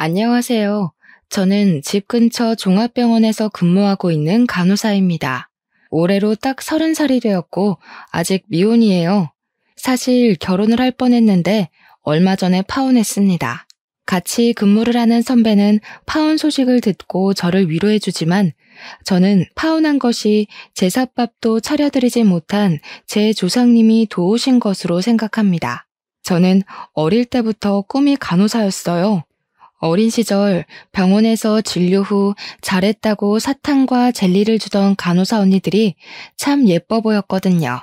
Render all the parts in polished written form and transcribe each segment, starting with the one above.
안녕하세요. 저는 집 근처 종합병원에서 근무하고 있는 간호사입니다. 올해로 딱 30살이 되었고 아직 미혼이에요. 사실 결혼을 할 뻔했는데 얼마 전에 파혼했습니다. 같이 근무를 하는 선배는 파혼 소식을 듣고 저를 위로해주지만 저는 파혼한 것이 제삿밥도 차려드리지 못한 제 조상님이 도우신 것으로 생각합니다. 저는 어릴 때부터 꿈이 간호사였어요. 어린 시절 병원에서 진료 후 잘했다고 사탕과 젤리를 주던 간호사 언니들이 참 예뻐 보였거든요.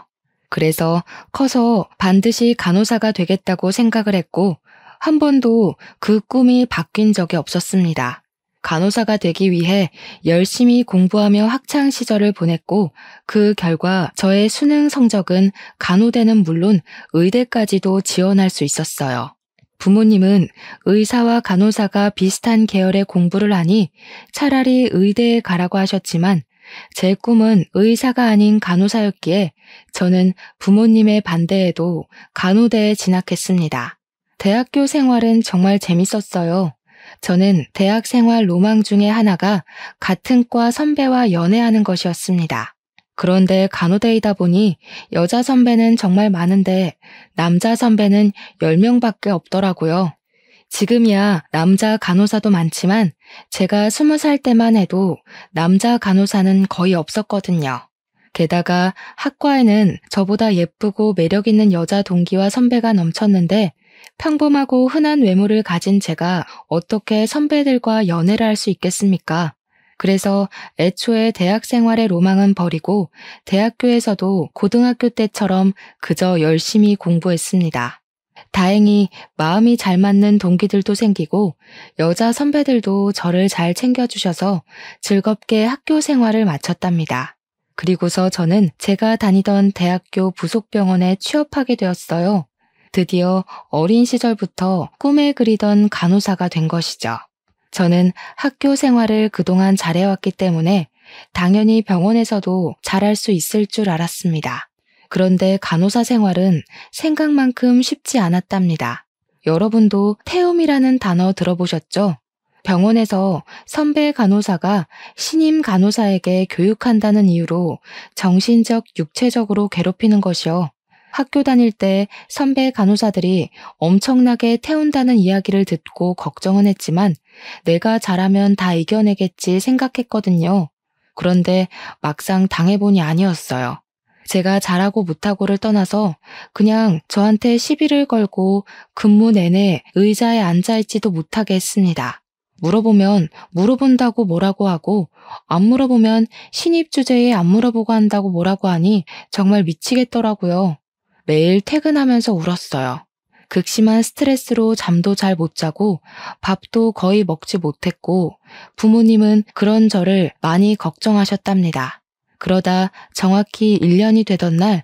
그래서 커서 반드시 간호사가 되겠다고 생각을 했고 한 번도 그 꿈이 바뀐 적이 없었습니다. 간호사가 되기 위해 열심히 공부하며 학창 시절을 보냈고 그 결과 저의 수능 성적은 간호대는 물론 의대까지도 지원할 수 있었어요. 부모님은 의사와 간호사가 비슷한 계열의 공부를 하니 차라리 의대에 가라고 하셨지만 제 꿈은 의사가 아닌 간호사였기에 저는 부모님의 반대에도 간호대에 진학했습니다. 대학교 생활은 정말 재밌었어요. 저는 대학 생활 로망 중에 하나가 같은 과 선배와 연애하는 것이었습니다. 그런데 간호대이다 보니 여자 선배는 정말 많은데 남자 선배는 10명밖에 없더라고요. 지금이야 남자 간호사도 많지만 제가 20살 때만 해도 남자 간호사는 거의 없었거든요. 게다가 학과에는 저보다 예쁘고 매력 있는 여자 동기와 선배가 넘쳤는데 평범하고 흔한 외모를 가진 제가 어떻게 선배들과 연애를 할 수 있겠습니까? 그래서 애초에 대학 생활의 로망은 버리고 대학교에서도 고등학교 때처럼 그저 열심히 공부했습니다. 다행히 마음이 잘 맞는 동기들도 생기고 여자 선배들도 저를 잘 챙겨주셔서 즐겁게 학교 생활을 마쳤답니다. 그리고서 저는 제가 다니던 대학교 부속병원에 취업하게 되었어요. 드디어 어린 시절부터 꿈에 그리던 간호사가 된 것이죠. 저는 학교 생활을 그동안 잘해왔기 때문에 당연히 병원에서도 잘할 수 있을 줄 알았습니다. 그런데 간호사 생활은 생각만큼 쉽지 않았답니다. 여러분도 태움이라는 단어 들어보셨죠? 병원에서 선배 간호사가 신임 간호사에게 교육한다는 이유로 정신적, 육체적으로 괴롭히는 것이요. 학교 다닐 때 선배 간호사들이 엄청나게 태운다는 이야기를 듣고 걱정은 했지만 내가 잘하면 다 이겨내겠지 생각했거든요. 그런데 막상 당해보니 아니었어요. 제가 잘하고 못하고를 떠나서 그냥 저한테 시비를 걸고 근무 내내 의자에 앉아있지도 못하게 했습니다. 물어보면 물어본다고 뭐라고 하고 안 물어보면 신입 주제에 안 물어보고 한다고 뭐라고 하니 정말 미치겠더라고요. 매일 퇴근하면서 울었어요. 극심한 스트레스로 잠도 잘 못 자고 밥도 거의 먹지 못했고 부모님은 그런 저를 많이 걱정하셨답니다. 그러다 정확히 1년이 되던 날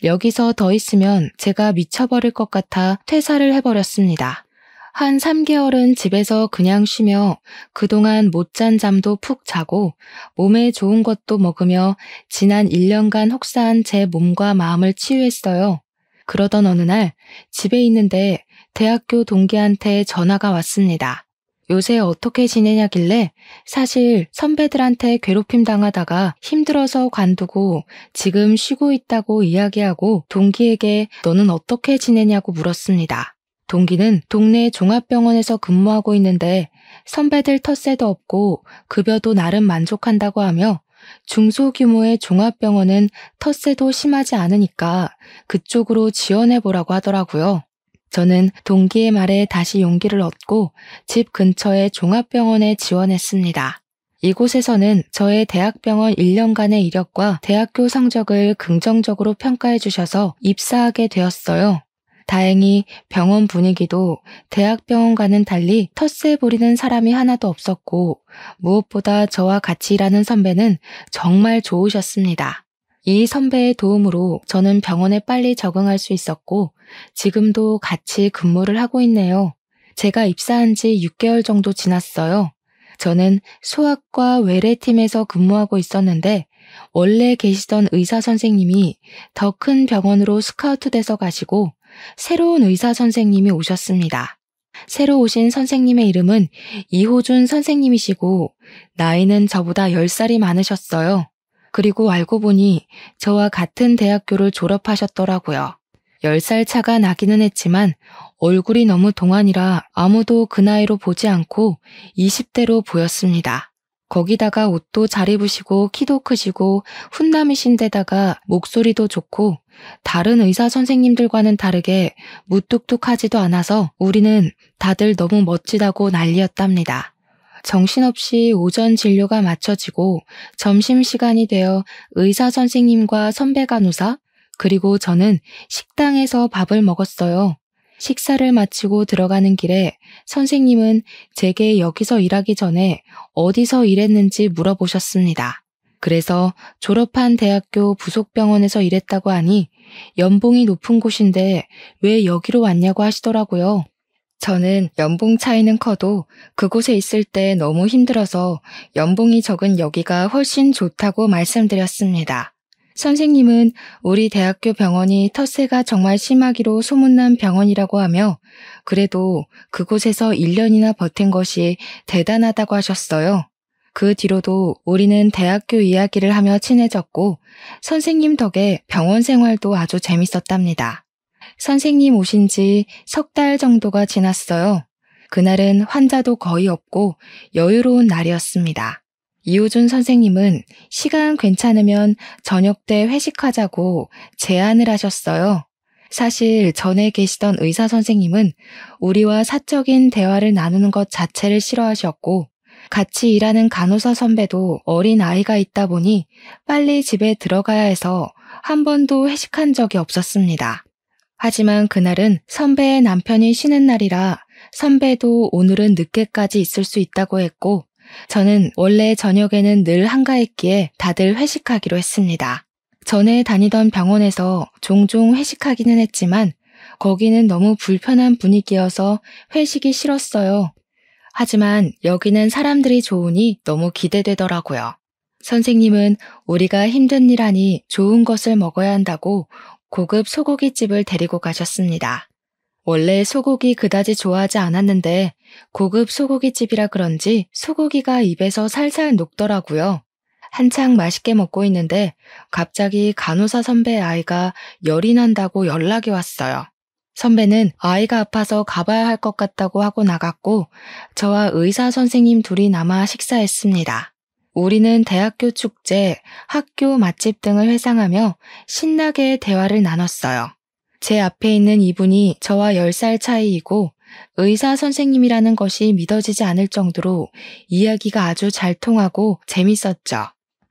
여기서 더 있으면 제가 미쳐버릴 것 같아 퇴사를 해버렸습니다. 한 3개월은 집에서 그냥 쉬며 그동안 못 잔 잠도 푹 자고 몸에 좋은 것도 먹으며 지난 1년간 혹사한 제 몸과 마음을 치유했어요. 그러던 어느 날 집에 있는데 대학교 동기한테 전화가 왔습니다. 요새 어떻게 지내냐길래 사실 선배들한테 괴롭힘 당하다가 힘들어서 관두고 지금 쉬고 있다고 이야기하고 동기에게 너는 어떻게 지내냐고 물었습니다. 동기는 동네 종합병원에서 근무하고 있는데 선배들 텃세도 없고 급여도 나름 만족한다고 하며 중소규모의 종합병원은 텃세도 심하지 않으니까 그쪽으로 지원해보라고 하더라고요. 저는 동기의 말에 다시 용기를 얻고 집 근처의 종합병원에 지원했습니다. 이곳에서는 저의 대학병원 1년간의 이력과 대학교 성적을 긍정적으로 평가해 주셔서 입사하게 되었어요. 다행히 병원 분위기도 대학병원과는 달리 텃세 부리는 사람이 하나도 없었고 무엇보다 저와 같이 일하는 선배는 정말 좋으셨습니다. 이 선배의 도움으로 저는 병원에 빨리 적응할 수 있었고 지금도 같이 근무를 하고 있네요. 제가 입사한 지 6개월 정도 지났어요. 저는 소아과 외래팀에서 근무하고 있었는데 원래 계시던 의사 선생님이 더 큰 병원으로 스카우트 돼서 가시고 새로운 의사 선생님이 오셨습니다. 새로 오신 선생님의 이름은 이호준 선생님이시고 나이는 저보다 10살이 많으셨어요. 그리고 알고 보니 저와 같은 대학교를 졸업하셨더라고요. 10살 차가 나기는 했지만 얼굴이 너무 동안이라 아무도 그 나이로 보지 않고 20대로 보였습니다. 거기다가 옷도 잘 입으시고 키도 크시고 훈남이신 데다가 목소리도 좋고 다른 의사 선생님들과는 다르게 무뚝뚝하지도 않아서 우리는 다들 너무 멋지다고 난리였답니다. 정신없이 오전 진료가 마쳐지고 점심시간이 되어 의사 선생님과 선배 간호사 그리고 저는 식당에서 밥을 먹었어요. 식사를 마치고 들어가는 길에 선생님은 제게 여기서 일하기 전에 어디서 일했는지 물어보셨습니다. 그래서 졸업한 대학교 부속병원에서 일했다고 하니 연봉이 높은 곳인데 왜 여기로 왔냐고 하시더라고요. 저는 연봉 차이는 커도 그곳에 있을 때 너무 힘들어서 연봉이 적은 여기가 훨씬 좋다고 말씀드렸습니다. 선생님은 우리 대학교 병원이 텃세가 정말 심하기로 소문난 병원이라고 하며 그래도 그곳에서 1년이나 버틴 것이 대단하다고 하셨어요. 그 뒤로도 우리는 대학교 이야기를 하며 친해졌고 선생님 덕에 병원 생활도 아주 재밌었답니다. 선생님 오신 지 3달 정도가 지났어요. 그날은 환자도 거의 없고 여유로운 날이었습니다. 이호준 선생님은 시간 괜찮으면 저녁 때 회식하자고 제안을 하셨어요. 사실 전에 계시던 의사 선생님은 우리와 사적인 대화를 나누는 것 자체를 싫어하셨고 같이 일하는 간호사 선배도 어린 아이가 있다 보니 빨리 집에 들어가야 해서 한 번도 회식한 적이 없었습니다. 하지만 그날은 선배의 남편이 쉬는 날이라 선배도 오늘은 늦게까지 있을 수 있다고 했고 저는 원래 저녁에는 늘 한가했기에 다들 회식하기로 했습니다. 전에 다니던 병원에서 종종 회식하기는 했지만 거기는 너무 불편한 분위기여서 회식이 싫었어요. 하지만 여기는 사람들이 좋으니 너무 기대되더라고요. 선생님은 우리가 힘든 일 하니 좋은 것을 먹어야 한다고 고급 소고기집을 데리고 가셨습니다. 원래 소고기 그다지 좋아하지 않았는데 고급 소고기집이라 그런지 소고기가 입에서 살살 녹더라고요. 한창 맛있게 먹고 있는데 갑자기 간호사 선배의 아이가 열이 난다고 연락이 왔어요. 선배는 아이가 아파서 가봐야 할 것 같다고 하고 나갔고 저와 의사 선생님 둘이 남아 식사했습니다. 우리는 대학교 축제, 학교 맛집 등을 회상하며 신나게 대화를 나눴어요. 제 앞에 있는 이분이 저와 10살 차이이고 의사 선생님이라는 것이 믿어지지 않을 정도로 이야기가 아주 잘 통하고 재밌었죠.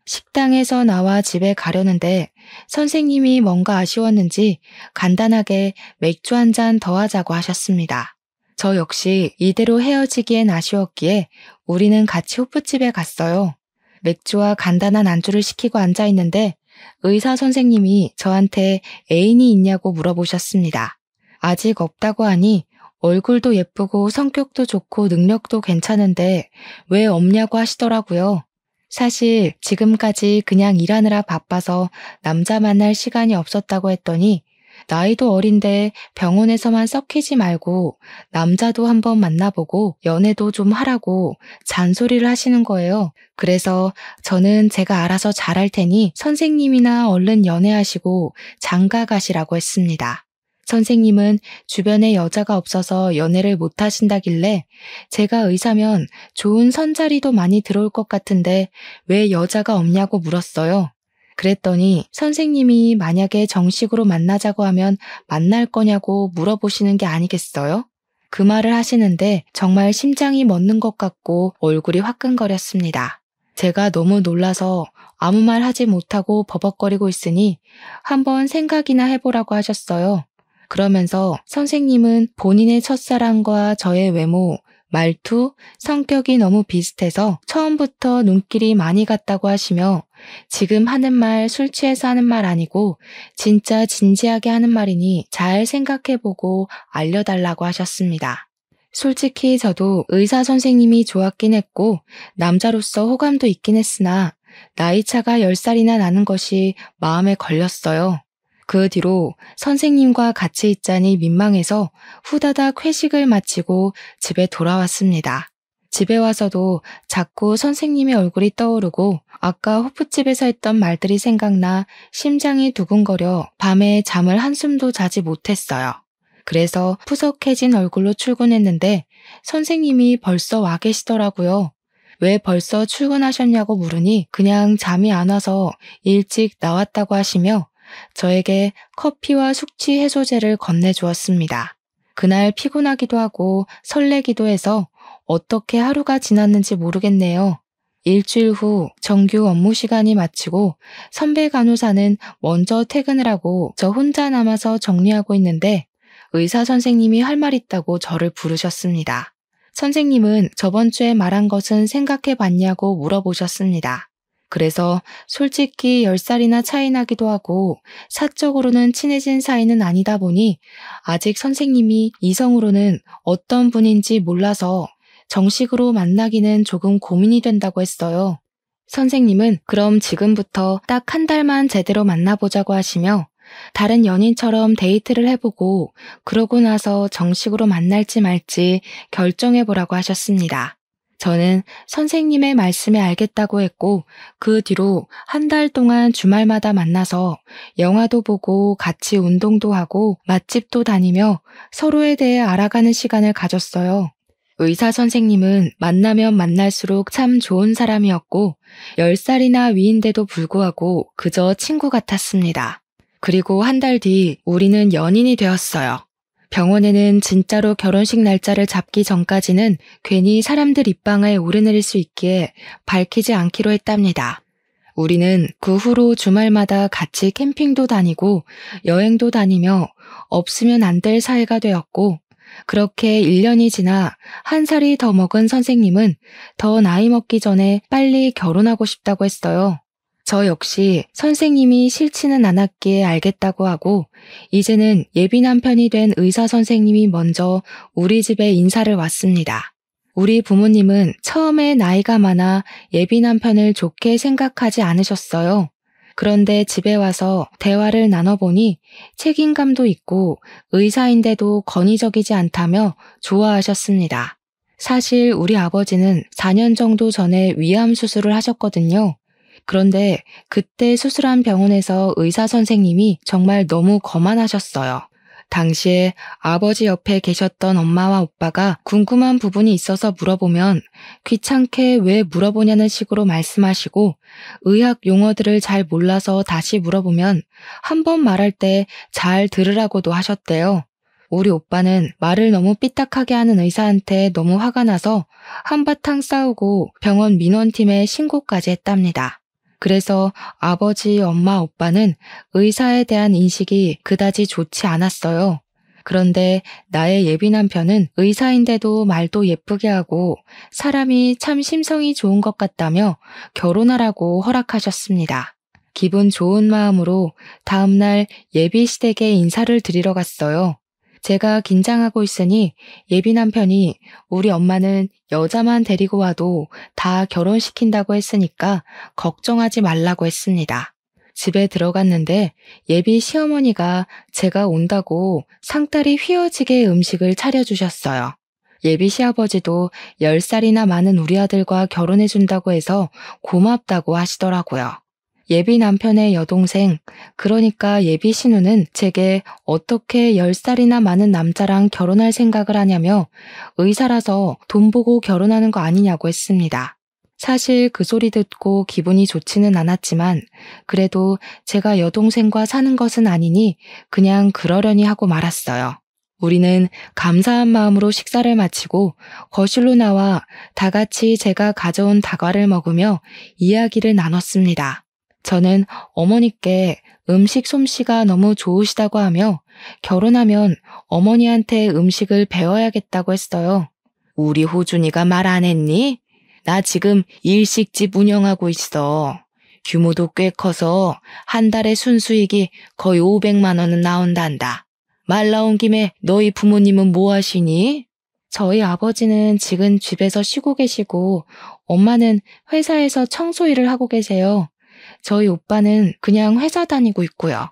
식당에서 나와 집에 가려는데 선생님이 뭔가 아쉬웠는지 간단하게 맥주 한 잔 더 하자고 하셨습니다. 저 역시 이대로 헤어지기엔 아쉬웠기에 우리는 같이 호프집에 갔어요. 맥주와 간단한 안주를 시키고 앉아있는데 의사 선생님이 저한테 애인이 있냐고 물어보셨습니다. 아직 없다고 하니 얼굴도 예쁘고 성격도 좋고 능력도 괜찮은데 왜 없냐고 하시더라고요. 사실 지금까지 그냥 일하느라 바빠서 남자 만날 시간이 없었다고 했더니 나이도 어린데 병원에서만 썩히지 말고 남자도 한번 만나보고 연애도 좀 하라고 잔소리를 하시는 거예요. 그래서 저는 제가 알아서 잘할 테니 선생님이나 얼른 연애하시고 장가 가시라고 했습니다. 선생님은 주변에 여자가 없어서 연애를 못 하신다길래 제가 의사면 좋은 선자리도 많이 들어올 것 같은데 왜 여자가 없냐고 물었어요. 그랬더니 선생님이 만약에 정식으로 만나자고 하면 만날 거냐고 물어보시는 게 아니겠어요? 그 말을 하시는데 정말 심장이 멎는 것 같고 얼굴이 화끈거렸습니다. 제가 너무 놀라서 아무 말 하지 못하고 버벅거리고 있으니 한번 생각이나 해보라고 하셨어요. 그러면서 선생님은 본인의 첫사랑과 저의 외모, 말투, 성격이 너무 비슷해서 처음부터 눈길이 많이 갔다고 하시며 지금 하는 말 술 취해서 하는 말 아니고 진짜 진지하게 하는 말이니 잘 생각해보고 알려달라고 하셨습니다. 솔직히 저도 의사 선생님이 좋았긴 했고 남자로서 호감도 있긴 했으나 나이차가 10살이나 나는 것이 마음에 걸렸어요. 그 뒤로 선생님과 같이 있자니 민망해서 후다닥 회식을 마치고 집에 돌아왔습니다. 집에 와서도 자꾸 선생님의 얼굴이 떠오르고 아까 호프집에서 했던 말들이 생각나 심장이 두근거려 밤에 잠을 한숨도 자지 못했어요. 그래서 푸석해진 얼굴로 출근했는데 선생님이 벌써 와 계시더라고요. 왜 벌써 출근하셨냐고 물으니 그냥 잠이 안 와서 일찍 나왔다고 하시며 저에게 커피와 숙취 해소제를 건네주었습니다. 그날 피곤하기도 하고 설레기도 해서 어떻게 하루가 지났는지 모르겠네요. 일주일 후 정규 업무 시간이 마치고 선배 간호사는 먼저 퇴근을 하고 저 혼자 남아서 정리하고 있는데 의사 선생님이 할 말 있다고 저를 부르셨습니다. 선생님은 저번 주에 말한 것은 생각해 봤냐고 물어보셨습니다. 그래서 솔직히 10살이나 차이 나기도 하고 사적으로는 친해진 사이는 아니다 보니 아직 선생님이 이성으로는 어떤 분인지 몰라서 정식으로 만나기는 조금 고민이 된다고 했어요. 선생님은 그럼 지금부터 딱 한 달만 제대로 만나보자고 하시며 다른 연인처럼 데이트를 해보고 그러고 나서 정식으로 만날지 말지 결정해보라고 하셨습니다. 저는 선생님의 말씀에 알겠다고 했고 그 뒤로 한 달 동안 주말마다 만나서 영화도 보고 같이 운동도 하고 맛집도 다니며 서로에 대해 알아가는 시간을 가졌어요. 의사 선생님은 만나면 만날수록 참 좋은 사람이었고 10살이나 위인데도 불구하고 그저 친구 같았습니다. 그리고 한 달 뒤 우리는 연인이 되었어요. 병원에는 진짜로 결혼식 날짜를 잡기 전까지는 괜히 사람들 입방아에 오르내릴 수 있기에 밝히지 않기로 했답니다. 우리는 그 후로 주말마다 같이 캠핑도 다니고 여행도 다니며 없으면 안 될 사이가 되었고 그렇게 1년이 지나 1살이 더 먹은 선생님은 더 나이 먹기 전에 빨리 결혼하고 싶다고 했어요. 저 역시 선생님이 싫지는 않았기에 알겠다고 하고 이제는 예비 남편이 된 의사 선생님이 먼저 우리 집에 인사를 왔습니다. 우리 부모님은 처음에 나이가 많아 예비 남편을 좋게 생각하지 않으셨어요. 그런데 집에 와서 대화를 나눠보니 책임감도 있고 의사인데도 권위적이지 않다며 좋아하셨습니다. 사실 우리 아버지는 4년 정도 전에 위암 수술을 하셨거든요. 그런데 그때 수술한 병원에서 의사 선생님이 정말 너무 거만하셨어요. 당시에 아버지 옆에 계셨던 엄마와 오빠가 궁금한 부분이 있어서 물어보면 귀찮게 왜 물어보냐는 식으로 말씀하시고 의학 용어들을 잘 몰라서 다시 물어보면 한 번 말할 때 잘 들으라고도 하셨대요. 우리 오빠는 말을 너무 삐딱하게 하는 의사한테 너무 화가 나서 한바탕 싸우고 병원 민원팀에 신고까지 했답니다. 그래서 아버지, 엄마, 오빠는 의사에 대한 인식이 그다지 좋지 않았어요. 그런데 나의 예비 남편은 의사인데도 말도 예쁘게 하고 사람이 참 심성이 좋은 것 같다며 결혼하라고 허락하셨습니다. 기분 좋은 마음으로 다음날 예비 시댁에 인사를 드리러 갔어요. 제가 긴장하고 있으니 예비 남편이 우리 엄마는 여자만 데리고 와도 다 결혼시킨다고 했으니까 걱정하지 말라고 했습니다. 집에 들어갔는데 예비 시어머니가 제가 온다고 상다리 휘어지게 음식을 차려주셨어요. 예비 시아버지도 10살이나 많은 우리 아들과 결혼해준다고 해서 고맙다고 하시더라고요. 예비 남편의 여동생, 그러니까 예비 신우는 제게 어떻게 10살이나 많은 남자랑 결혼할 생각을 하냐며 의사라서 돈 보고 결혼하는 거 아니냐고 했습니다. 사실 그 소리 듣고 기분이 좋지는 않았지만 그래도 제가 여동생과 사는 것은 아니니 그냥 그러려니 하고 말았어요. 우리는 감사한 마음으로 식사를 마치고 거실로 나와 다 같이 제가 가져온 다과를 먹으며 이야기를 나눴습니다. 저는 어머니께 음식 솜씨가 너무 좋으시다고 하며 결혼하면 어머니한테 음식을 배워야겠다고 했어요. 우리 호준이가 말 안 했니? 나 지금 일식집 운영하고 있어. 규모도 꽤 커서 한 달에 순수익이 거의 500만 원은 나온단다. 말 나온 김에 너희 부모님은 뭐 하시니? 저희 아버지는 지금 집에서 쉬고 계시고 엄마는 회사에서 청소 일을 하고 계세요. 저희 오빠는 그냥 회사 다니고 있고요.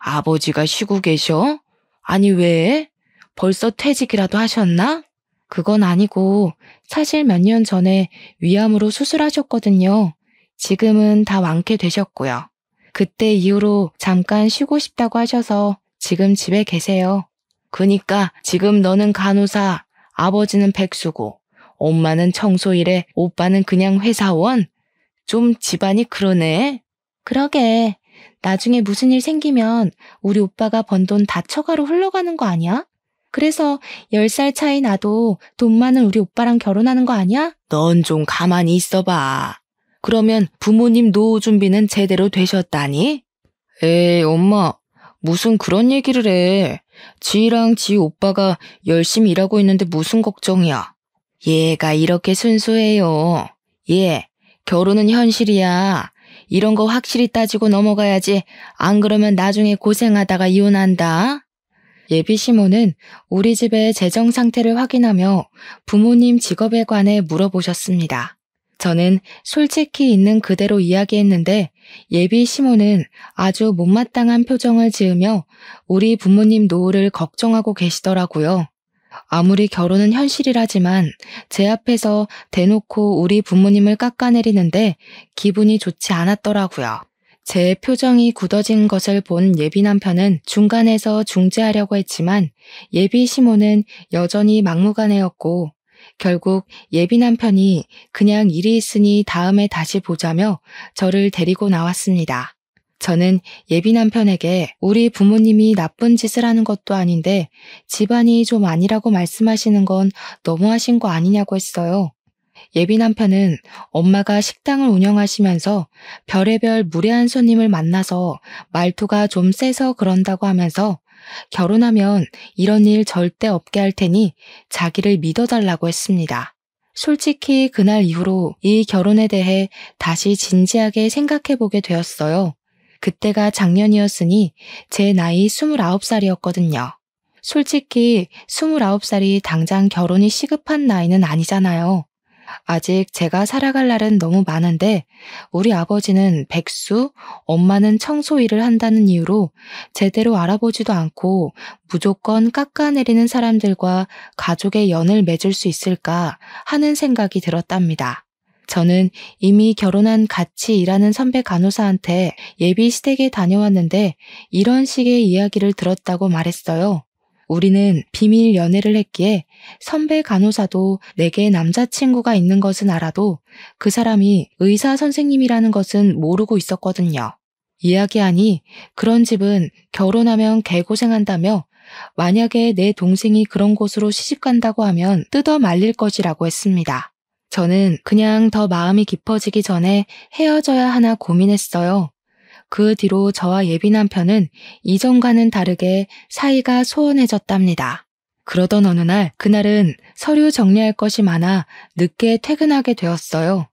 아버지가 쉬고 계셔? 아니 왜? 벌써 퇴직이라도 하셨나? 그건 아니고 사실 몇 년 전에 위암으로 수술하셨거든요. 지금은 다 완쾌되셨고요. 그때 이후로 잠깐 쉬고 싶다고 하셔서 지금 집에 계세요. 그니까 지금 너는 간호사, 아버지는 백수고, 엄마는 청소일에 오빠는 그냥 회사원? 좀 집안이 그러네. 그러게. 나중에 무슨 일 생기면 우리 오빠가 번 돈 다 처가로 흘러가는 거 아니야? 그래서 10살 차이 나도 돈 많은 우리 오빠랑 결혼하는 거 아니야? 넌 좀 가만히 있어봐. 그러면 부모님 노후 준비는 제대로 되셨다니? 에이, 엄마, 무슨 그런 얘기를 해. 지랑 지 오빠가 열심히 일하고 있는데 무슨 걱정이야. 얘가 이렇게 순수해요. 얘, 결혼은 현실이야. 이런 거 확실히 따지고 넘어가야지. 안 그러면 나중에 고생하다가 이혼한다. 예비 시모는 우리 집의 재정 상태를 확인하며 부모님 직업에 관해 물어보셨습니다. 저는 솔직히 있는 그대로 이야기했는데 예비 시모는 아주 못마땅한 표정을 지으며 우리 부모님 노후를 걱정하고 계시더라고요. 아무리 결혼은 현실이라지만 제 앞에서 대놓고 우리 부모님을 깎아내리는데 기분이 좋지 않았더라고요. 제 표정이 굳어진 것을 본 예비 남편은 중간에서 중재하려고 했지만 예비 시모는 여전히 막무가내였고 결국 예비 남편이 그냥 일이 있으니 다음에 다시 보자며 저를 데리고 나왔습니다. 저는 예비 남편에게 우리 부모님이 나쁜 짓을 하는 것도 아닌데 집안이 좀 아니라고 말씀하시는 건 너무하신 거 아니냐고 했어요. 예비 남편은 엄마가 식당을 운영하시면서 별의별 무례한 손님을 만나서 말투가 좀 세서 그런다고 하면서 결혼하면 이런 일 절대 없게 할 테니 자기를 믿어달라고 했습니다. 솔직히 그날 이후로 이 결혼에 대해 다시 진지하게 생각해보게 되었어요. 그때가 작년이었으니 제 나이 29살이었거든요. 솔직히 29살이 당장 결혼이 시급한 나이는 아니잖아요. 아직 제가 살아갈 날은 너무 많은데 우리 아버지는 백수, 엄마는 청소 일을 한다는 이유로 제대로 알아보지도 않고 무조건 깎아내리는 사람들과 가족의 연을 맺을 수 있을까 하는 생각이 들었답니다. 저는 이미 결혼한 같이 일하는 선배 간호사한테 예비 시댁에 다녀왔는데 이런 식의 이야기를 들었다고 말했어요. 우리는 비밀 연애를 했기에 선배 간호사도 내게 남자친구가 있는 것은 알아도 그 사람이 의사 선생님이라는 것은 모르고 있었거든요. 이야기하니 그런 집은 결혼하면 개고생한다며 만약에 내 동생이 그런 곳으로 시집간다고 하면 뜯어 말릴 것이라고 했습니다. 저는 그냥 더 마음이 깊어지기 전에 헤어져야 하나 고민했어요. 그 뒤로 저와 예비 남편은 이전과는 다르게 사이가 소원해졌답니다. 그러던 어느 날 그날은 서류 정리할 것이 많아 늦게 퇴근하게 되었어요.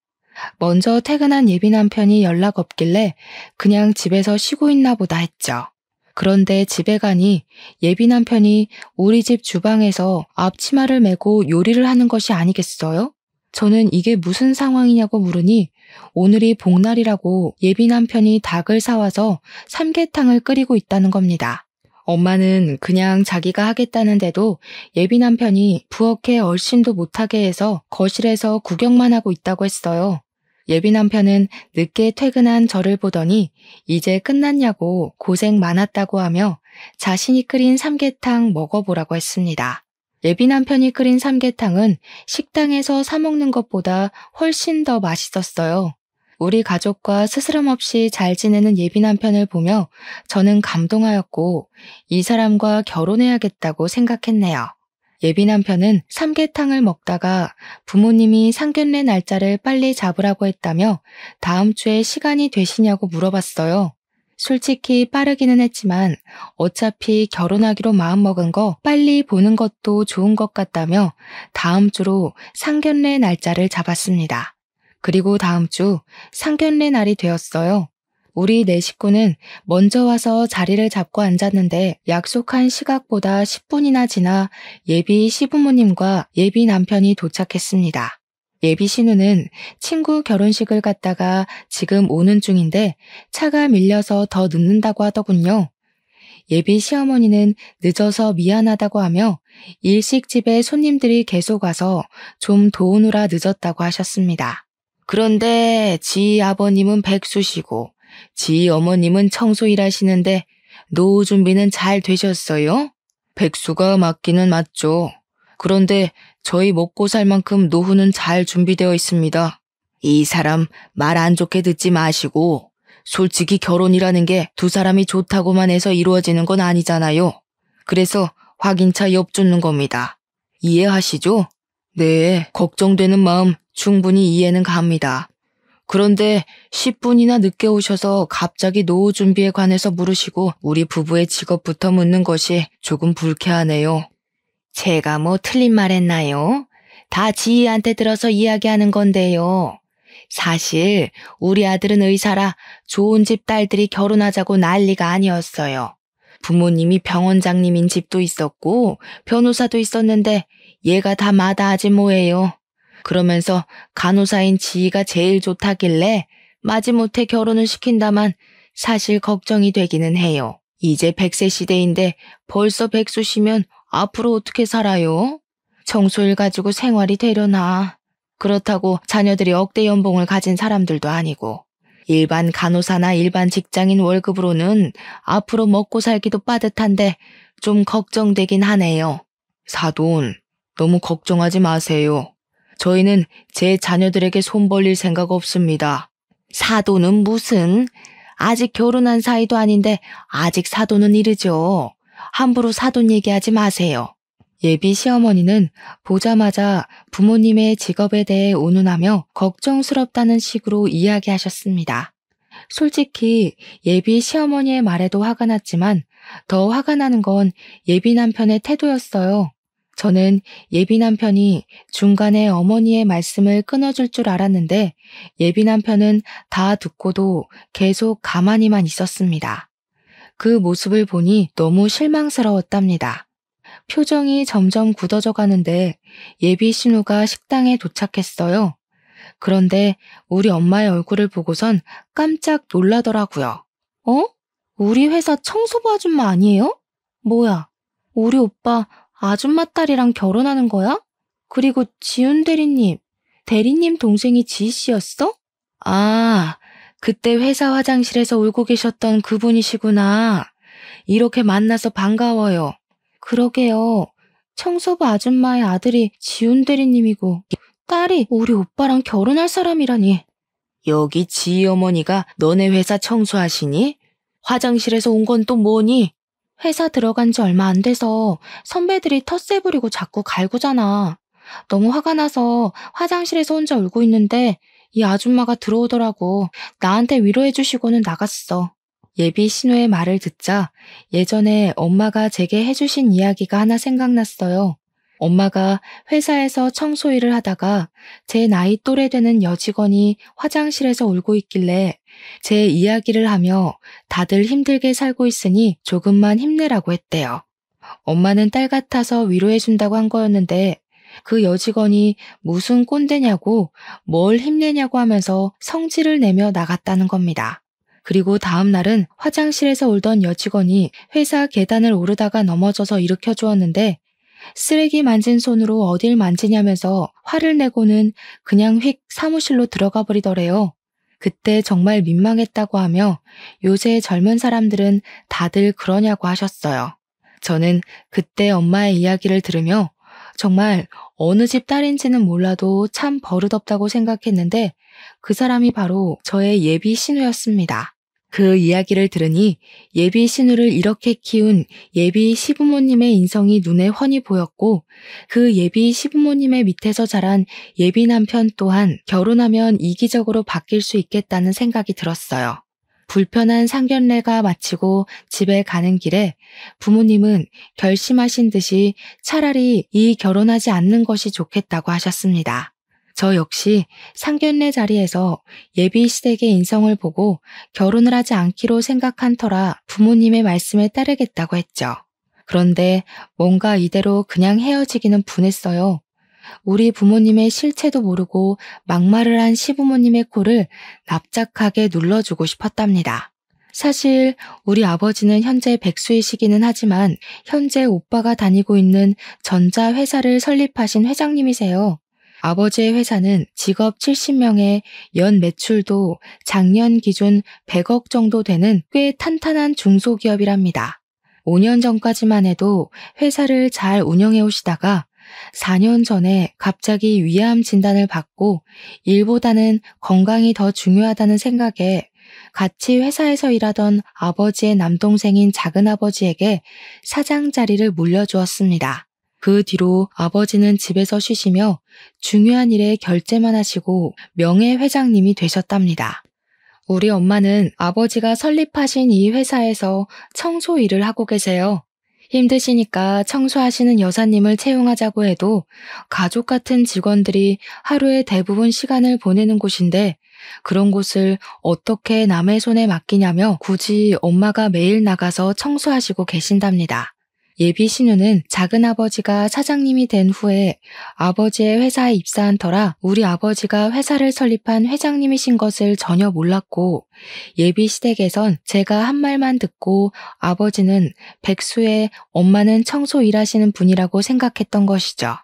먼저 퇴근한 예비 남편이 연락 없길래 그냥 집에서 쉬고 있나 보다 했죠. 그런데 집에 가니 예비 남편이 우리 집 주방에서 앞치마를 메고 요리를 하는 것이 아니겠어요? 저는 이게 무슨 상황이냐고 물으니 오늘이 복날이라고 예비 남편이 닭을 사와서 삼계탕을 끓이고 있다는 겁니다. 엄마는 그냥 자기가 하겠다는데도 예비 남편이 부엌에 얼씬도 못하게 해서 거실에서 구경만 하고 있다고 했어요. 예비 남편은 늦게 퇴근한 저를 보더니 이제 끝났냐고 고생 많았다고 하며 자신이 끓인 삼계탕 먹어보라고 했습니다. 예비 남편이 끓인 삼계탕은 식당에서 사 먹는 것보다 훨씬 더 맛있었어요. 우리 가족과 스스럼 없이 잘 지내는 예비 남편을 보며 저는 감동하였고 이 사람과 결혼해야겠다고 생각했네요. 예비 남편은 삼계탕을 먹다가 부모님이 상견례 날짜를 빨리 잡으라고 했다며 다음 주에 시간이 되시냐고 물어봤어요. 솔직히 빠르기는 했지만 어차피 결혼하기로 마음먹은 거 빨리 보는 것도 좋은 것 같다며 다음 주로 상견례 날짜를 잡았습니다. 그리고 다음 주 상견례 날이 되었어요. 우리 네 식구는 먼저 와서 자리를 잡고 앉았는데 약속한 시각보다 10분이나 지나 예비 시부모님과 예비 남편이 도착했습니다. 예비 신우는 친구 결혼식을 갔다가 지금 오는 중인데 차가 밀려서 더 늦는다고 하더군요. 예비 시어머니는 늦어서 미안하다고 하며 일식집에 손님들이 계속 와서 좀 도우느라 늦었다고 하셨습니다. 그런데 지 아버님은 백수시고 지 어머님은 청소 일하시는데 노후 준비는 잘 되셨어요? 백수가 맞기는 맞죠. 그런데 저희 먹고 살 만큼 노후는 잘 준비되어 있습니다. 이 사람 말 안 좋게 듣지 마시고 솔직히 결혼이라는 게 두 사람이 좋다고만 해서 이루어지는 건 아니잖아요. 그래서 확인차 엿주는 겁니다. 이해하시죠? 네, 걱정되는 마음 충분히 이해는 갑니다. 그런데 10분이나 늦게 오셔서 갑자기 노후 준비에 관해서 물으시고 우리 부부의 직업부터 묻는 것이 조금 불쾌하네요. 제가 뭐 틀린 말 했나요? 다 지희한테 들어서 이야기하는 건데요. 사실 우리 아들은 의사라 좋은 집 딸들이 결혼하자고 난리가 아니었어요. 부모님이 병원장님인 집도 있었고 변호사도 있었는데 얘가 다 마다하지 뭐예요. 그러면서 간호사인 지희가 제일 좋다길래 마지못해 결혼을 시킨다만 사실 걱정이 되기는 해요. 이제 100세 시대인데 벌써 백수시면 앞으로 어떻게 살아요? 청소일 가지고 생활이 되려나. 그렇다고 자녀들이 억대 연봉을 가진 사람들도 아니고 일반 간호사나 일반 직장인 월급으로는 앞으로 먹고 살기도 빠듯한데 좀 걱정되긴 하네요. 사돈, 너무 걱정하지 마세요. 저희는 제 자녀들에게 손 벌릴 생각 없습니다. 사돈은 무슨? 아직 결혼한 사이도 아닌데 아직 사돈은 이르죠. 함부로 사돈 얘기하지 마세요. 예비 시어머니는 보자마자 부모님의 직업에 대해 운운하며 걱정스럽다는 식으로 이야기하셨습니다. 솔직히 예비 시어머니의 말에도 화가 났지만 더 화가 나는 건 예비 남편의 태도였어요. 저는 예비 남편이 중간에 어머니의 말씀을 끊어줄 줄 알았는데 예비 남편은 다 듣고도 계속 가만히만 있었습니다. 그 모습을 보니 너무 실망스러웠답니다. 표정이 점점 굳어져 가는데 예비 신우가 식당에 도착했어요. 그런데 우리 엄마의 얼굴을 보고선 깜짝 놀라더라고요. 어? 우리 회사 청소부 아줌마 아니에요? 뭐야, 우리 오빠 아줌마 딸이랑 결혼하는 거야? 그리고 지훈 대리님 동생이 지희 씨였어? 아, 그때 회사 화장실에서 울고 계셨던 그분이시구나. 이렇게 만나서 반가워요. 그러게요. 청소부 아줌마의 아들이 지훈 대리님이고 딸이 우리 오빠랑 결혼할 사람이라니. 여기 지희 어머니가 너네 회사 청소하시니? 화장실에서 온 건 또 뭐니? 회사 들어간 지 얼마 안 돼서 선배들이 텃세 부리고 자꾸 갈구잖아. 너무 화가 나서 화장실에서 혼자 울고 있는데 이 아줌마가 들어오더라고. 나한테 위로해 주시고는 나갔어. 예비 신우의 말을 듣자 예전에 엄마가 제게 해주신 이야기가 하나 생각났어요. 엄마가 회사에서 청소 일을 하다가 제 나이 또래 되는 여직원이 화장실에서 울고 있길래 제 이야기를 하며 다들 힘들게 살고 있으니 조금만 힘내라고 했대요. 엄마는 딸 같아서 위로해준다고 한 거였는데 그 여직원이 무슨 꼰대냐고 뭘 힘내냐고 하면서 성질을 내며 나갔다는 겁니다. 그리고 다음 날은 화장실에서 울던 여직원이 회사 계단을 오르다가 넘어져서 일으켜 주었는데 쓰레기 만진 손으로 어딜 만지냐면서 화를 내고는 그냥 휙 사무실로 들어가 버리더래요. 그때 정말 민망했다고 하며 요새 젊은 사람들은 다들 그러냐고 하셨어요. 저는 그때 엄마의 이야기를 들으며 정말 어느 집 딸인지는 몰라도 참 버릇없다고 생각했는데 그 사람이 바로 저의 예비 신우였습니다. 그 이야기를 들으니 예비 신우를 이렇게 키운 예비 시부모님의 인성이 눈에 훤히 보였고 그 예비 시부모님의 밑에서 자란 예비 남편 또한 결혼하면 이기적으로 바뀔 수 있겠다는 생각이 들었어요. 불편한 상견례가 마치고 집에 가는 길에 부모님은 결심하신 듯이 차라리 이 결혼하지 않는 것이 좋겠다고 하셨습니다. 저 역시 상견례 자리에서 예비 시댁의 인성을 보고 결혼을 하지 않기로 생각한 터라 부모님의 말씀에 따르겠다고 했죠. 그런데 뭔가 이대로 그냥 헤어지기는 분했어요. 우리 부모님의 실체도 모르고 막말을 한 시부모님의 코를 납작하게 눌러주고 싶었답니다. 사실 우리 아버지는 현재 백수이시기는 하지만 현재 오빠가 다니고 있는 전자회사를 설립하신 회장님이세요. 아버지의 회사는 직업 70명에 연 매출도 작년 기준 100억 정도 되는 꽤 탄탄한 중소기업이랍니다. 5년 전까지만 해도 회사를 잘 운영해 오시다가 4년 전에 갑자기 위암 진단을 받고 일보다는 건강이 더 중요하다는 생각에 같이 회사에서 일하던 아버지의 남동생인 작은아버지에게 사장 자리를 물려주었습니다. 그 뒤로 아버지는 집에서 쉬시며 중요한 일에 결제만 하시고 명예회장님이 되셨답니다. 우리 엄마는 아버지가 설립하신 이 회사에서 청소 일을 하고 계세요. 힘드시니까 청소하시는 여사님을 채용하자고 해도 가족 같은 직원들이 하루에 대부분 시간을 보내는 곳인데 그런 곳을 어떻게 남의 손에 맡기냐며 굳이 엄마가 매일 나가서 청소하시고 계신답니다. 예비 신우는 작은아버지가 사장님이 된 후에 아버지의 회사에 입사한 터라 우리 아버지가 회사를 설립한 회장님이신 것을 전혀 몰랐고 예비 시댁에선 제가 한 말만 듣고 아버지는 백수에 엄마는 청소 일하시는 분이라고 생각했던 것이죠.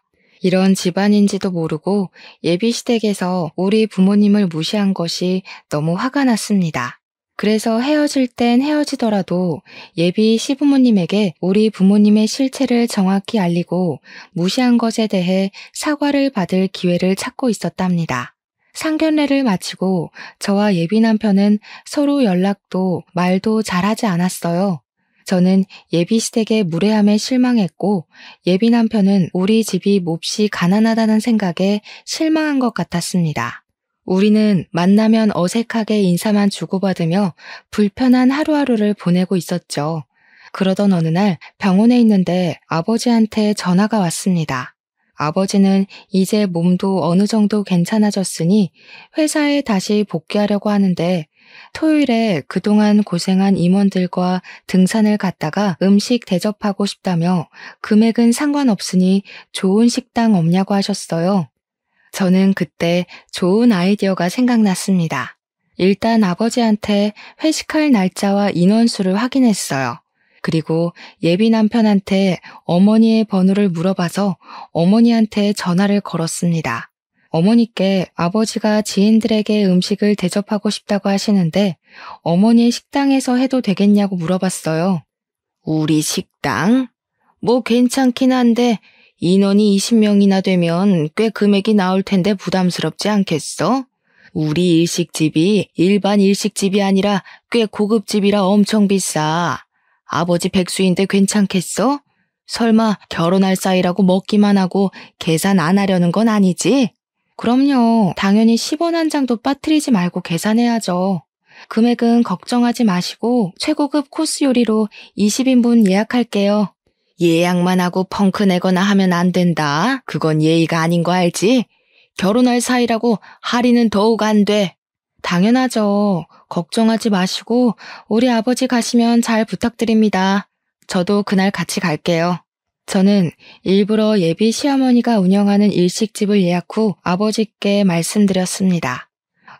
이런 집안인지도 모르고 예비 시댁에서 우리 부모님을 무시한 것이 너무 화가 났습니다. 그래서 헤어질 땐 헤어지더라도 예비 시부모님에게 우리 부모님의 실체를 정확히 알리고 무시한 것에 대해 사과를 받을 기회를 찾고 있었답니다. 상견례를 마치고 저와 예비 남편은 서로 연락도 말도 잘하지 않았어요. 저는 예비 시댁의 무례함에 실망했고 예비 남편은 우리 집이 몹시 가난하다는 생각에 실망한 것 같았습니다. 우리는 만나면 어색하게 인사만 주고받으며 불편한 하루하루를 보내고 있었죠. 그러던 어느 날 병원에 있는데 아버지한테 전화가 왔습니다. 아버지는 이제 몸도 어느 정도 괜찮아졌으니 회사에 다시 복귀하려고 하는데 토요일에 그동안 고생한 임원들과 등산을 갔다가 음식 대접하고 싶다며 금액은 상관없으니 좋은 식당 없냐고 하셨어요. 저는 그때 좋은 아이디어가 생각났습니다. 일단 아버지한테 회식할 날짜와 인원수를 확인했어요. 그리고 예비 남편한테 어머니의 번호를 물어봐서 어머니한테 전화를 걸었습니다. 어머니께 아버지가 지인들에게 음식을 대접하고 싶다고 하시는데 어머니의 식당에서 해도 되겠냐고 물어봤어요. 우리 식당? 뭐 괜찮긴 한데 인원이 20명이나 되면 꽤 금액이 나올 텐데 부담스럽지 않겠어? 우리 일식집이 일반 일식집이 아니라 꽤 고급집이라 엄청 비싸. 아버지 백수인데 괜찮겠어? 설마 결혼할 사이라고 먹기만 하고 계산 안 하려는 건 아니지? 그럼요. 당연히 10원 한 장도 빠뜨리지 말고 계산해야죠. 금액은 걱정하지 마시고 최고급 코스 요리로 20인분 예약할게요. 예약만 하고 펑크 내거나 하면 안 된다. 그건 예의가 아닌 거 알지? 결혼할 사이라고 할인은 더욱 안 돼. 당연하죠. 걱정하지 마시고 우리 아버지 가시면 잘 부탁드립니다. 저도 그날 같이 갈게요. 저는 일부러 예비 시어머니가 운영하는 일식집을 예약 후 아버지께 말씀드렸습니다.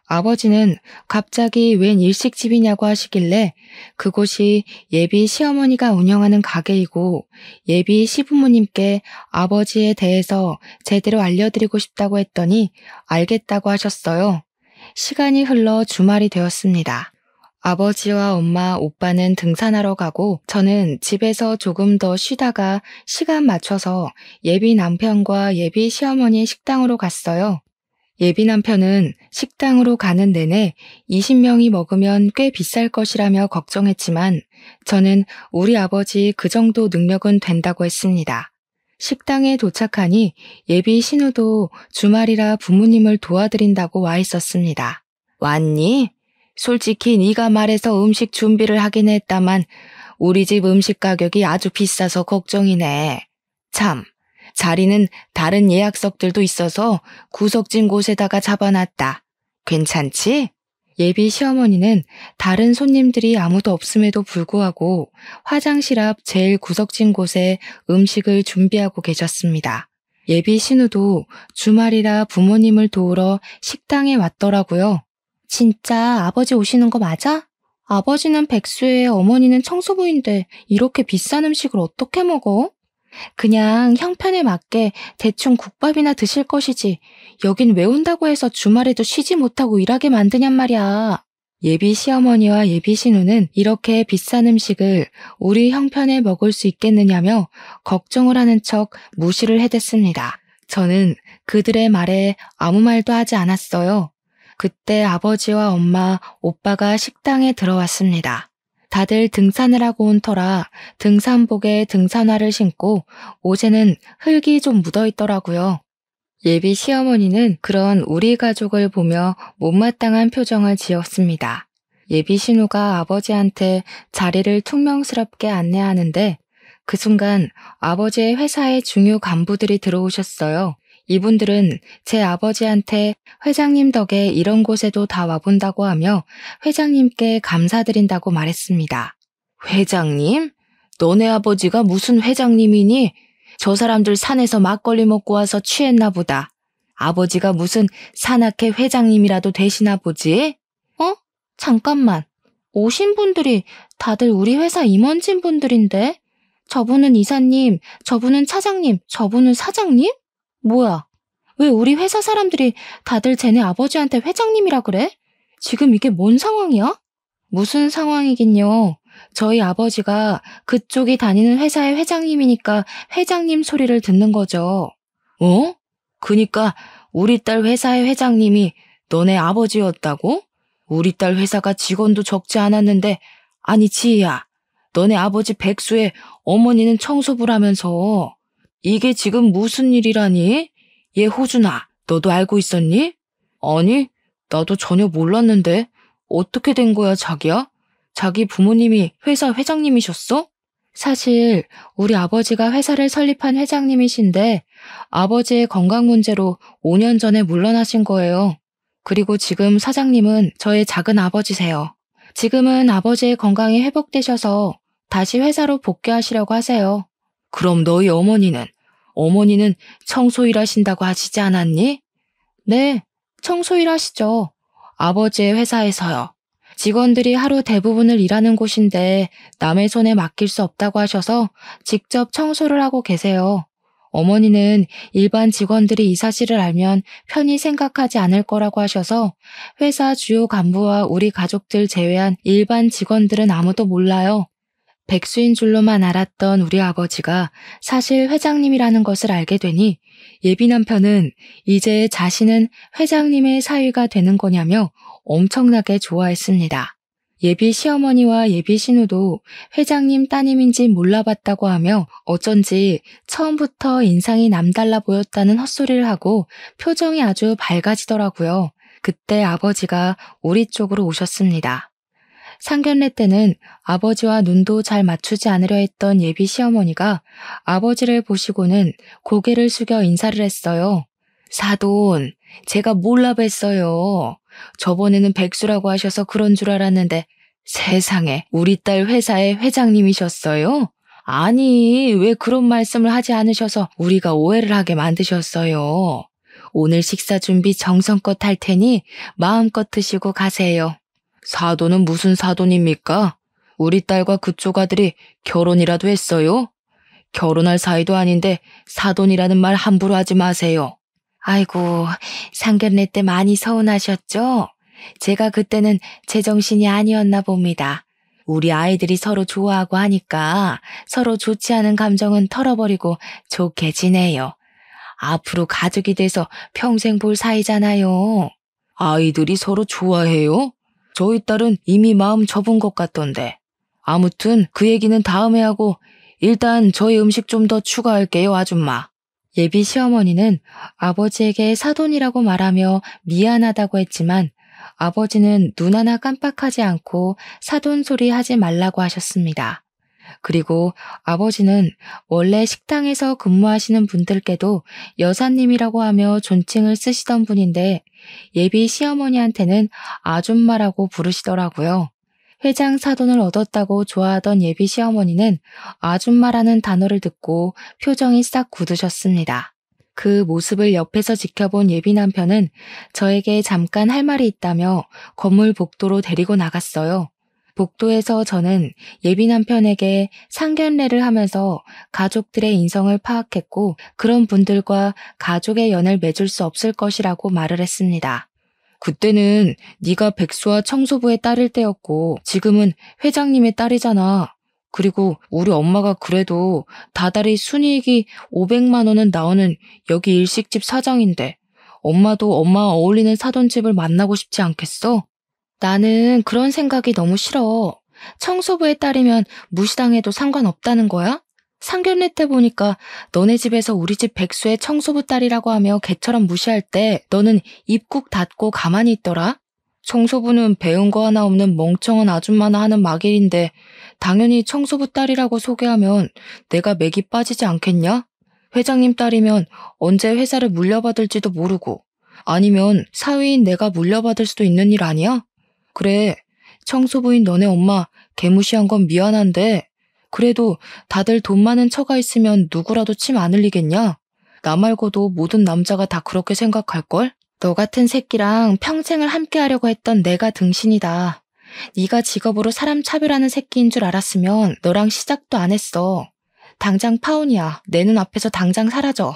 아버지는 갑자기 웬 일식집이냐고 하시길래 그곳이 예비 시어머니가 운영하는 가게이고 예비 시부모님께 아버지에 대해서 제대로 알려드리고 싶다고 했더니 알겠다고 하셨어요. 시간이 흘러 주말이 되었습니다. 아버지와 엄마, 오빠는 등산하러 가고 저는 집에서 조금 더 쉬다가 시간 맞춰서 예비 남편과 예비 시어머니의 식당으로 갔어요. 예비 남편은 식당으로 가는 내내 20명이 먹으면 꽤 비쌀 것이라며 걱정했지만 저는 우리 아버지 그 정도 능력은 된다고 했습니다. 식당에 도착하니 예비 신우도 주말이라 부모님을 도와드린다고 와 있었습니다. 왔니? 솔직히 네가 말해서 음식 준비를 하긴 했다만 우리 집 음식 가격이 아주 비싸서 걱정이네. 참, 자리는 다른 예약석들도 있어서 구석진 곳에다가 잡아놨다. 괜찮지? 예비 시어머니는 다른 손님들이 아무도 없음에도 불구하고 화장실 앞 제일 구석진 곳에 음식을 준비하고 계셨습니다. 예비 신우도 주말이라 부모님을 도우러 식당에 왔더라고요. 진짜 아버지 오시는 거 맞아? 아버지는 백수에 어머니는 청소부인데 이렇게 비싼 음식을 어떻게 먹어? 그냥 형편에 맞게 대충 국밥이나 드실 것이지. 여긴 왜 온다고 해서 주말에도 쉬지 못하고 일하게 만드냔 말이야. 예비 시어머니와 예비 신우는 이렇게 비싼 음식을 우리 형편에 먹을 수 있겠느냐며 걱정을 하는 척 무시를 해댔습니다. 저는 그들의 말에 아무 말도 하지 않았어요. 그때 아버지와 엄마, 오빠가 식당에 들어왔습니다. 다들 등산을 하고 온 터라 등산복에 등산화를 신고 옷에는 흙이 좀 묻어있더라고요. 예비 시어머니는 그런 우리 가족을 보며 못마땅한 표정을 지었습니다. 예비 신우가 아버지한테 자리를 퉁명스럽게 안내하는데 그 순간 아버지의 회사의 중요 간부들이 들어오셨어요. 이분들은 제 아버지한테 회장님 덕에 이런 곳에도 다 와본다고 하며 회장님께 감사드린다고 말했습니다. 회장님? 너네 아버지가 무슨 회장님이니? 저 사람들 산에서 막걸리 먹고 와서 취했나 보다. 아버지가 무슨 산악회 회장님이라도 되시나 보지? 잠깐만. 오신 분들이 다들 우리 회사 임원진 분들인데? 저분은 이사님, 저분은 차장님, 저분은 사장님? 뭐야? 왜 우리 회사 사람들이 다들 쟤네 아버지한테 회장님이라 그래? 지금 이게 뭔 상황이야? 무슨 상황이긴요. 저희 아버지가 그쪽이 다니는 회사의 회장님이니까 회장님 소리를 듣는 거죠. 그니까 우리 딸 회사의 회장님이 너네 아버지였다고? 우리 딸 회사가 직원도 적지 않았는데, 아니 지희야, 너네 아버지 백수의 어머니는 청소부라면서 이게 지금 무슨 일이라니? 얘 호준아, 너도 알고 있었니? 아니, 나도 전혀 몰랐는데 어떻게 된 거야 자기야? 자기 부모님이 회사 회장님이셨어? 사실 우리 아버지가 회사를 설립한 회장님이신데 아버지의 건강 문제로 5년 전에 물러나신 거예요. 그리고 지금 사장님은 저의 작은 아버지세요. 지금은 아버지의 건강이 회복되셔서 다시 회사로 복귀하시려고 하세요. 그럼 너희 어머니는 청소일 하신다고 하시지 않았니? 네, 청소일 하시죠. 아버지의 회사에서요. 직원들이 하루 대부분을 일하는 곳인데 남의 손에 맡길 수 없다고 하셔서 직접 청소를 하고 계세요. 어머니는 일반 직원들이 이 사실을 알면 편히 생각하지 않을 거라고 하셔서 회사 주요 간부와 우리 가족들 제외한 일반 직원들은 아무도 몰라요. 백수인 줄로만 알았던 우리 아버지가 사실 회장님이라는 것을 알게 되니 예비 남편은 이제 자신은 회장님의 사위가 되는 거냐며 엄청나게 좋아했습니다. 예비 시어머니와 예비 신우도 회장님 따님인지 몰라봤다고 하며 어쩐지 처음부터 인상이 남달라 보였다는 헛소리를 하고 표정이 아주 밝아지더라고요. 그때 아버지가 우리 쪽으로 오셨습니다. 상견례 때는 아버지와 눈도 잘 맞추지 않으려 했던 예비 시어머니가 아버지를 보시고는 고개를 숙여 인사를 했어요. 사돈, 제가 몰라 뵀어요. 저번에는 백수라고 하셔서 그런 줄 알았는데 세상에 우리 딸 회사의 회장님이셨어요? 아니, 왜 그런 말씀을 하지 않으셔서 우리가 오해를 하게 만드셨어요. 오늘 식사 준비 정성껏 할 테니 마음껏 드시고 가세요. 사돈은 무슨 사돈입니까? 우리 딸과 그쪽 아들이 결혼이라도 했어요? 결혼할 사이도 아닌데 사돈이라는 말 함부로 하지 마세요. 아이고, 상견례 때 많이 서운하셨죠? 제가 그때는 제정신이 아니었나 봅니다. 우리 아이들이 서로 좋아하고 하니까 서로 좋지 않은 감정은 털어버리고 좋게 지내요. 앞으로 가족이 돼서 평생 볼 사이잖아요. 아이들이 서로 좋아해요? 저희 딸은 이미 마음 접은 것 같던데. 아무튼 그 얘기는 다음에 하고 일단 저희 음식 좀 더 추가할게요, 아줌마. 예비 시어머니는 아버지에게 사돈이라고 말하며 미안하다고 했지만 아버지는 눈 하나 깜빡하지 않고 사돈 소리 하지 말라고 하셨습니다. 그리고 아버지는 원래 식당에서 근무하시는 분들께도 여사님이라고 하며 존칭을 쓰시던 분인데 예비 시어머니한테는 아줌마라고 부르시더라고요. 회장 사돈을 얻었다고 좋아하던 예비 시어머니는 아줌마라는 단어를 듣고 표정이 싹 굳으셨습니다. 그 모습을 옆에서 지켜본 예비 남편은 저에게 잠깐 할 말이 있다며 건물 복도로 데리고 나갔어요. 복도에서 저는 예비 남편에게 상견례를 하면서 가족들의 인성을 파악했고 그런 분들과 가족의 연을 맺을 수 없을 것이라고 말을 했습니다. 그때는 네가 백수와 청소부의 딸일 때였고 지금은 회장님의 딸이잖아. 그리고 우리 엄마가 그래도 다달이 순이익이 500만 원은 나오는 여기 일식집 사장인데 엄마도 엄마 어울리는 사돈집을 만나고 싶지 않겠어? 나는 그런 생각이 너무 싫어. 청소부의 딸이면 무시당해도 상관없다는 거야? 상견례 때 보니까 너네 집에서 우리 집 백수의 청소부 딸이라고 하며 개처럼 무시할 때 너는 입국 닫고 가만히 있더라? 청소부는 배운 거 하나 없는 멍청한 아줌마나 하는 막일인데 당연히 청소부 딸이라고 소개하면 내가 맥이 빠지지 않겠냐? 회장님 딸이면 언제 회사를 물려받을지도 모르고 아니면 사위인 내가 물려받을 수도 있는 일 아니야? 그래, 청소부인 너네 엄마 개무시한 건 미안한데 그래도 다들 돈 많은 처가 있으면 누구라도 침 안 흘리겠냐? 나 말고도 모든 남자가 다 그렇게 생각할걸? 너 같은 새끼랑 평생을 함께 하려고 했던 내가 등신이다. 네가 직업으로 사람 차별하는 새끼인 줄 알았으면 너랑 시작도 안 했어. 당장 파혼이야. 내 눈앞에서 당장 사라져.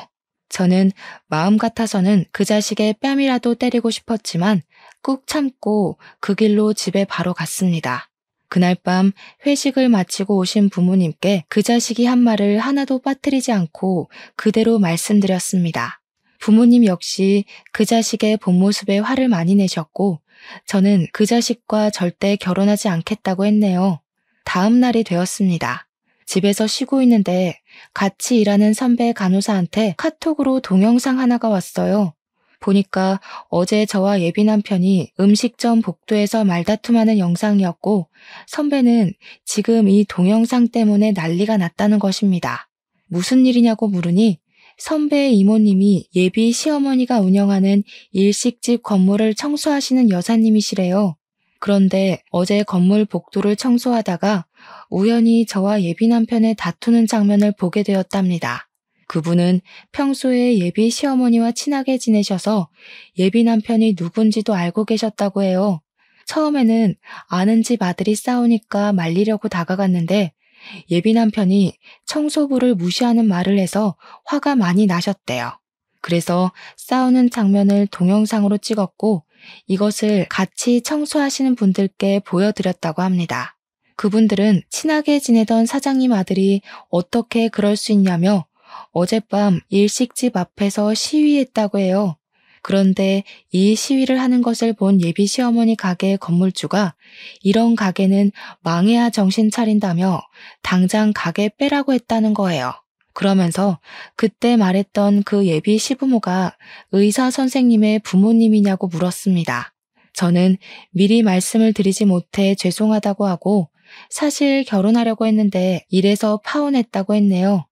저는 마음 같아서는 그 자식의 뺨이라도 때리고 싶었지만 꾹 참고 그 길로 집에 바로 갔습니다. 그날 밤 회식을 마치고 오신 부모님께 그 자식이 한 말을 하나도 빠뜨리지 않고 그대로 말씀드렸습니다. 부모님 역시 그 자식의 본 모습에 화를 많이 내셨고 저는 그 자식과 절대 결혼하지 않겠다고 했네요. 다음 날이 되었습니다. 집에서 쉬고 있는데 같이 일하는 선배 간호사한테 카톡으로 동영상 하나가 왔어요. 보니까 어제 저와 예비 남편이 음식점 복도에서 말다툼하는 영상이었고 선배는 지금 이 동영상 때문에 난리가 났다는 것입니다. 무슨 일이냐고 물으니 선배의 이모님이 예비 시어머니가 운영하는 일식집 건물을 청소하시는 여사님이시래요. 그런데 어제 건물 복도를 청소하다가 우연히 저와 예비 남편의 다투는 장면을 보게 되었답니다. 그분은 평소에 예비 시어머니와 친하게 지내셔서 예비 남편이 누군지도 알고 계셨다고 해요. 처음에는 아는 집 아들이 싸우니까 말리려고 다가갔는데 예비 남편이 청소부를 무시하는 말을 해서 화가 많이 나셨대요. 그래서 싸우는 장면을 동영상으로 찍었고 이것을 같이 청소하시는 분들께 보여드렸다고 합니다. 그분들은 친하게 지내던 사장님 아들이 어떻게 그럴 수 있냐며 어젯밤 일식집 앞에서 시위했다고 해요. 그런데 이 시위를 하는 것을 본 예비 시어머니 가게 건물주가 이런 가게는 망해야 정신 차린다며 당장 가게 빼라고 했다는 거예요. 그러면서 그때 말했던 그 예비 시부모가 의사 선생님의 부모님이냐고 물었습니다. 저는 미리 말씀을 드리지 못해 죄송하다고 하고 사실 결혼하려고 했는데 이래서 파혼했다고 했네요.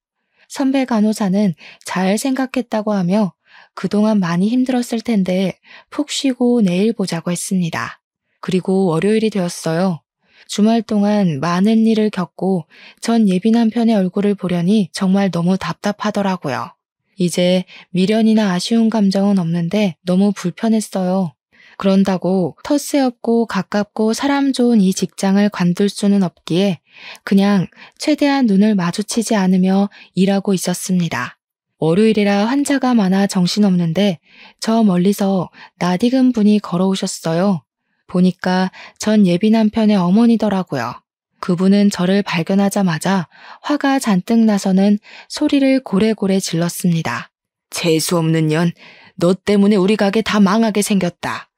선배 간호사는 잘 생각했다고 하며 그동안 많이 힘들었을 텐데 푹 쉬고 내일 보자고 했습니다. 그리고 월요일이 되었어요. 주말 동안 많은 일을 겪고 전 예비 남편의 얼굴을 보려니 정말 너무 답답하더라고요. 이제 미련이나 아쉬운 감정은 없는데 너무 불편했어요. 그런다고 텃세 없고 가깝고 사람 좋은 이 직장을 관둘 수는 없기에 그냥 최대한 눈을 마주치지 않으며 일하고 있었습니다. 월요일이라 환자가 많아 정신없는데 저 멀리서 낯익은 분이 걸어오셨어요. 보니까 전 예비 남편의 어머니더라고요. 그분은 저를 발견하자마자 화가 잔뜩 나서는 소리를 고래고래 질렀습니다. 재수없는 년, 너 때문에 우리 가게 다 망하게 생겼다.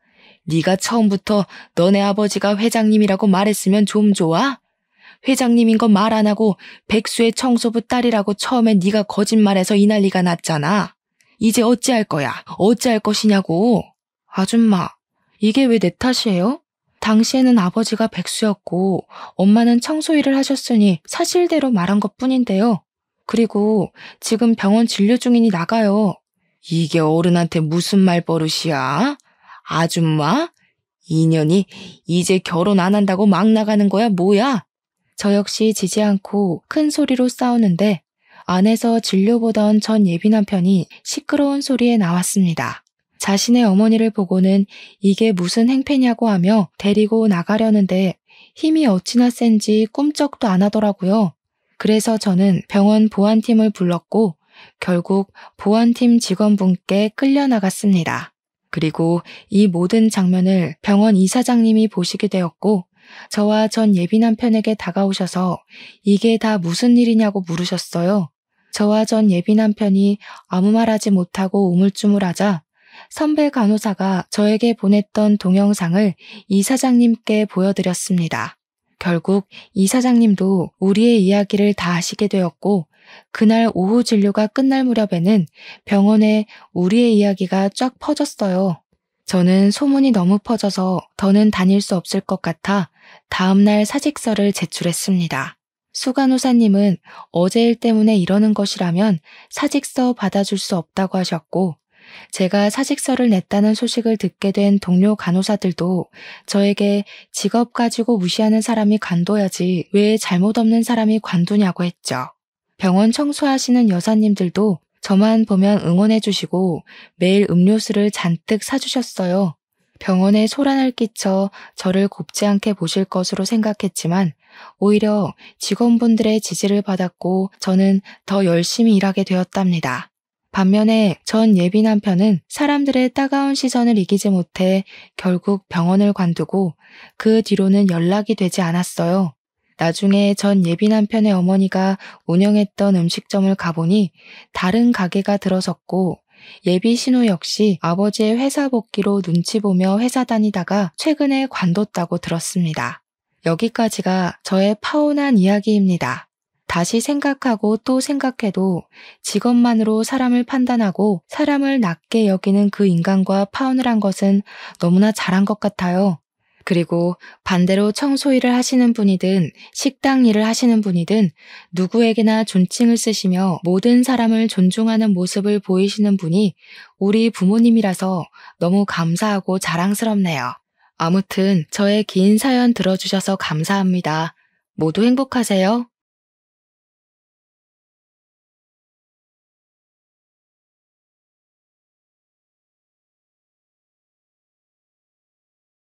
네가 처음부터 너네 아버지가 회장님이라고 말했으면 좀 좋아? 회장님인 건 말 안 하고 백수의 청소부 딸이라고 처음에 네가 거짓말해서 이 난리가 났잖아. 이제 어찌할 거야? 어찌할 것이냐고. 아줌마, 이게 왜 내 탓이에요? 당시에는 아버지가 백수였고 엄마는 청소 일을 하셨으니 사실대로 말한 것뿐인데요. 그리고 지금 병원 진료 중이니 나가요. 이게 어른한테 무슨 말버릇이야? 아줌마? 인연이 이제 결혼 안 한다고 막 나가는 거야 뭐야? 저 역시 지지 않고 큰 소리로 싸우는데 안에서 진료 보던 전 예비 남편이 시끄러운 소리에 나왔습니다. 자신의 어머니를 보고는 이게 무슨 행패냐고 하며 데리고 나가려는데 힘이 어찌나 센지 꿈쩍도 안 하더라고요. 그래서 저는 병원 보안팀을 불렀고 결국 보안팀 직원분께 끌려나갔습니다. 그리고 이 모든 장면을 병원 이사장님이 보시게 되었고 저와 전 예비 남편에게 다가오셔서 이게 다 무슨 일이냐고 물으셨어요. 저와 전 예비 남편이 아무 말하지 못하고 우물쭈물하자 선배 간호사가 저에게 보냈던 동영상을 이사장님께 보여드렸습니다. 결국 이사장님도 우리의 이야기를 다 아시게 되었고 그날 오후 진료가 끝날 무렵에는 병원에 우리의 이야기가 쫙 퍼졌어요. 저는 소문이 너무 퍼져서 더는 다닐 수 없을 것 같아 다음날 사직서를 제출했습니다. 수 간호사님은 어제 일 때문에 이러는 것이라면 사직서 받아줄 수 없다고 하셨고 제가 사직서를 냈다는 소식을 듣게 된 동료 간호사들도 저에게 직업 가지고 무시하는 사람이 관둬야지 왜 잘못 없는 사람이 관두냐고 했죠. 병원 청소하시는 여사님들도 저만 보면 응원해 주시고 매일 음료수를 잔뜩 사주셨어요. 병원에 소란을 끼쳐 저를 곱지 않게 보실 것으로 생각했지만 오히려 직원분들의 지지를 받았고 저는 더 열심히 일하게 되었답니다. 반면에 전 예비 남편은 사람들의 따가운 시선을 이기지 못해 결국 병원을 관두고 그 뒤로는 연락이 되지 않았어요. 나중에 전 예비 남편의 어머니가 운영했던 음식점을 가보니 다른 가게가 들어섰고 예비 신우 역시 아버지의 회사 복귀로 눈치 보며 회사 다니다가 최근에 관뒀다고 들었습니다. 여기까지가 저의 파혼한 이야기입니다. 다시 생각하고 또 생각해도 직업만으로 사람을 판단하고 사람을 낮게 여기는 그 인간과 파혼을 한 것은 너무나 잘한 것 같아요. 그리고 반대로 청소 일을 하시는 분이든 식당 일을 하시는 분이든 누구에게나 존칭을 쓰시며 모든 사람을 존중하는 모습을 보이시는 분이 우리 부모님이라서 너무 감사하고 자랑스럽네요. 아무튼 저의 긴 사연 들어주셔서 감사합니다. 모두 행복하세요.